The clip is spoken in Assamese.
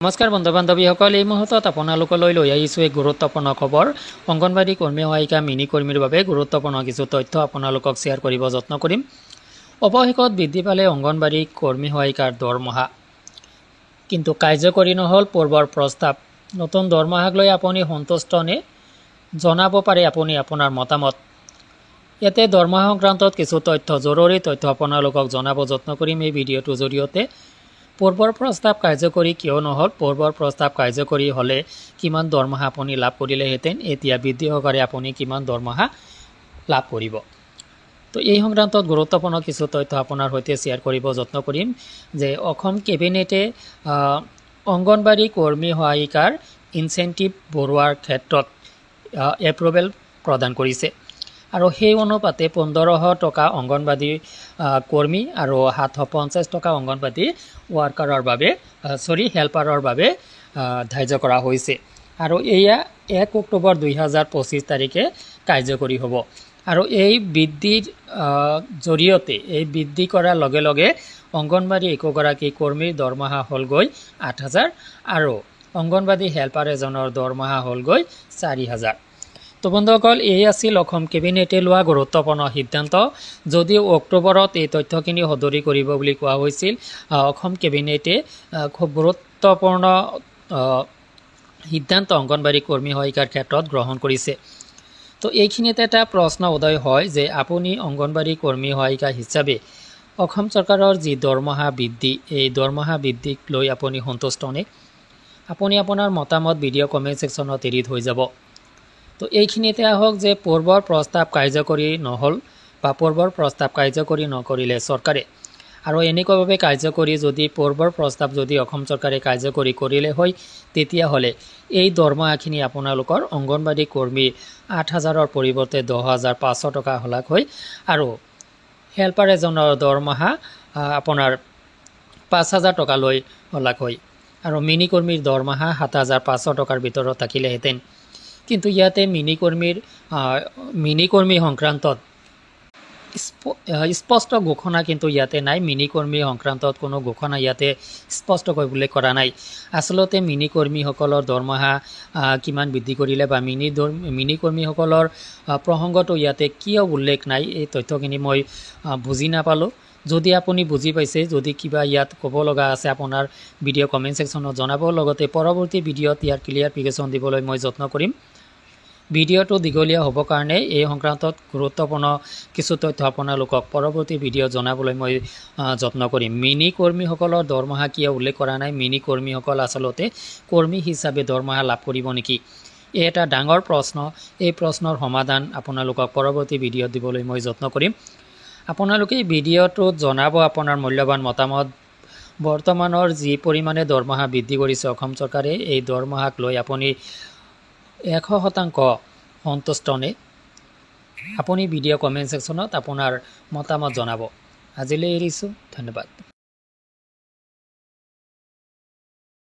নমস্কাৰ বন্ধু বান্ধৱীসকল, এই মুহূৰ্তত আপোনালোকলৈ লৈ আহিছোঁ এক গুৰুত্বপূৰ্ণ খবৰ। অংগনবাড়ী কৰ্মী সহায়িকা মিনি কৰ্মীৰ বাবে গুৰুত্বপূৰ্ণ কিছু তথ্য আপোনালোকক শ্বেয়াৰ কৰিব যত্ন কৰিম। অৱশেষত বৃদ্ধি পালে অংগনবাড়ী কৰ্মী সহায়িকাৰ দৰমহা, কিন্তু কাৰ্যকৰী নহ'ল পূৰ্বৰ প্ৰস্তাৱ। নতুন দৰমহাক লৈ আপুনি সন্তুষ্ট নে? জনাব পাৰে আপুনি আপোনাৰ মতামত। ইয়াতে দৰমহা সংক্ৰান্তত কিছু জৰুৰী তথ্য আপোনালোকক জনাব যত্ন কৰিম এই ভিডিঅ'টোৰ জৰিয়তে। পূৰ্বৰ প্ৰস্তাৱ কাৰ্যকৰী কিয় নহ'ল, পূৰ্বৰ প্ৰস্তাৱ কাৰ্যকৰী হ'লে কিমান দৰমহা আপুনি লাভ কৰিলেহেঁতেন, এতিয়া বৃদ্ধি সহকাৰে আপুনি কিমান দৰমহা লাভ কৰিব। তো এই সংক্ৰান্তত গুৰুত্বপূৰ্ণ কিছু তথ্য আপোনাৰ সৈতে শ্বেয়াৰ কৰিব যত্ন কৰিম যে অসম কেবিনেটে অংগনবাড়ী কৰ্মী সহায়িকাৰ ইনচেণ্টিভ বঢ়োৱাৰ ক্ষেত্ৰত এপ্ৰুভেল প্ৰদান কৰিছে আৰু সেই অনুপাতে 1500 টকা অংগনবাড়ী কৰ্মী আৰু 750 টকা অংগনবাড়ী ৱাৰ্কাৰৰ বাবে হেল্পাৰৰ বাবে ধাৰ্য কৰা হৈছে আৰু এয়া 1 অক্টোবৰ 2025 তাৰিখে কাৰ্যকৰী হ'ব। আৰু এই বৃদ্ধিৰ জৰিয়তে বৃদ্ধি কৰাৰ লগে লগে অংগনবাড়ী একোগৰাকী কৰ্মীৰ দৰমহা হ'লগৈ 8000 আৰু অংগনবাড়ী হেল্পাৰ এজনৰ দৰমহা হ'লগৈ 4000। তো বন্ধুসকল, এই আছিল অসম কেবিনেটে লোৱা গুৰুত্বপূৰ্ণ সিদ্ধান্ত। যদিও অক্টোবৰত এই তথ্যখিনি সদৰি কৰিব বুলি কোৱা হৈছিল, অসম কেবিনেটে খুব গুৰুত্বপূৰ্ণ সিদ্ধান্ত অংগনবাড়ী কৰ্মী সহায়িকাৰ ক্ষেত্ৰত গ্ৰহণ কৰিছে। তো এইখিনিতে এটা প্ৰশ্ন উদয় হয় যে আপুনি অংগনবাড়ী কৰ্মী সহায়িকা হিচাপে অসম চৰকাৰৰ যি দৰমহা বৃদ্ধি, এই দৰমহা বৃদ্ধিক লৈ আপুনি সন্তুষ্ট নে? আপুনি আপোনাৰ মতামত ভিডিঅ' কমেণ্ট ছেকশ্যনত এৰি থৈ যাব। তো এইখিনিতে আহক যে পূৰ্বৰ প্ৰস্তাৱ কাৰ্যকৰী নহ'ল বা পূৰ্বৰ প্ৰস্তাৱ কাৰ্যকৰী নকৰিলে চৰকাৰে, আৰু এনেকুৱাভাৱে কাৰ্যকৰী যদি পূৰ্বৰ প্ৰস্তাৱ যদি অসম চৰকাৰে কাৰ্যকৰী কৰিলে হয়, তেতিয়াহ'লে এই দৰমহাখিনি আপোনালোকৰ অংগনবাড়ী কৰ্মী 8000ৰ পৰিৱৰ্তে 10500 টকা হ'লাক হয় আৰু হেল্পাৰ এজনৰ দৰমহা আপোনাৰ 5000 টকালৈ হ'লাক হয় আৰু মিনি কৰ্মীৰ দৰমহা 7500 টকাৰ ভিতৰত থাকিলেহেঁতেন। কিন্তু ইয়াতে মিনি কৰ্মী সংক্ৰান্তত স্পষ্ট ঘোষণা কিন্তু ইয়াতে নাই। মিনি কৰ্মী সংক্ৰান্তত কোনো ঘোষণা ইয়াতে স্পষ্টকৈ উল্লেখ কৰা নাই। আচলতে মিনি কৰ্মীসকলৰ দৰমহা কিমান বৃদ্ধি কৰিলে বা মিনি কৰ্মীসকলৰ প্ৰসংগটো ইয়াতে কিয় উল্লেখ নাই, এই তথ্যখিনি মই বুজি নাপালোঁ। যদি আপুনি বুজি পাইছে, যদি কিবা ইয়াত ক'ব লগা আছে আপোনাৰ ভিডিঅ' কমেণ্ট ছেকশ্যনত জনাব। লগতে পৰৱৰ্তী ভিডিঅ'ত ইয়াৰ ক্লিয়াৰফিকেশ্যন দিবলৈ মই যত্ন কৰিম। ভিডিঅ'টো দীঘলীয়া হ'ব কাৰণে এই সংক্ৰান্তত গুৰুত্বপূৰ্ণ কিছু তথ্য আপোনালোকক পৰৱৰ্তী ভিডিঅ' জনাবলৈ মই যত্ন কৰিম। মিনি কৰ্মীসকলৰ দৰমহা কিয় উল্লেখ কৰা নাই? মিনি কৰ্মীসকল আচলতে কৰ্মী হিচাপে দৰমহা লাভ কৰিব নেকি? এই এটা ডাঙৰ প্ৰশ্ন। এই প্ৰশ্নৰ সমাধান আপোনালোকক পৰৱৰ্তী ভিডিঅ'ত দিবলৈ মই যত্ন কৰিম। আপোনালোকে ভিডিঅ'টোত জনাব আপোনাৰ মূল্যৱান মতামত। বৰ্তমানৰ যি পৰিমাণে দৰমহা বৃদ্ধি কৰিছে অসম চৰকাৰে, এই দৰমহাক লৈ আপুনি 100% সন্তুষ্ট নে? আপুনি ভিডিঅ' কমেণ্ট ছেকশ্যনত আপোনাৰ মতামত জনাব। আজিলৈ এৰিছোঁ, ধন্যবাদ।